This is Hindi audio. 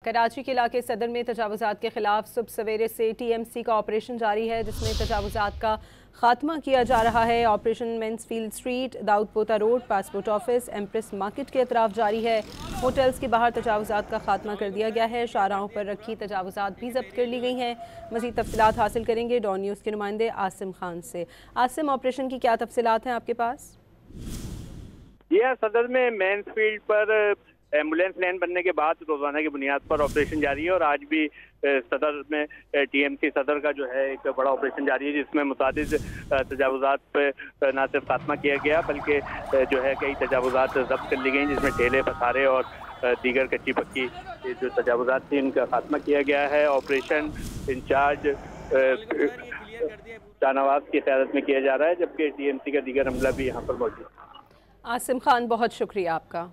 कराची के इलाके सदर में तजावुज़ात के खिलाफ सुबह सवेरे से TMC का ऑपरेशन जारी है, जिसमें तजावुज़ात का खात्मा किया जा रहा है। Operation Mansfield street, Daudpota road, passport office, Empress market के अतराफ जारी है। होटल्स के बाहर तजावुज़ात का खात्मा कर दिया गया है। शाहराहों पर रखी तजावुज़ात भी जब्त कर ली गई हैं। मज़ीद तफसीलात हासिल करेंगे डॉन न्यूज़ के नुमाइंदे आसिम खान से। आसिम, ऑपरेशन की क्या तफसीलात हैं आपके पास? यह सदर में मेंसफील्ड पर एम्बुलेंस लाइन बनने के बाद रोजाना की बुनियाद पर ऑपरेशन जारी है और आज भी सदर में TMC सदर का जो है एक बड़ा ऑपरेशन जारी है, जिसमें मुतादिद तजावुज़ात पे न सिर्फ खात्मा किया गया बल्कि जो है कई तजावुज़ात जब्त कर ली गई, जिसमें ठेले पसारे और दीगर कच्ची पक्की जो तजावुज़ात थी उनका खात्मा किया गया है। ऑपरेशन इंचार्ज शाहनवाज की क़यादत में किया जा रहा है, जबकि TMC का दीगर अमला भी यहाँ पर मौजूद है। आसिम खान, बहुत शुक्रिया आपका।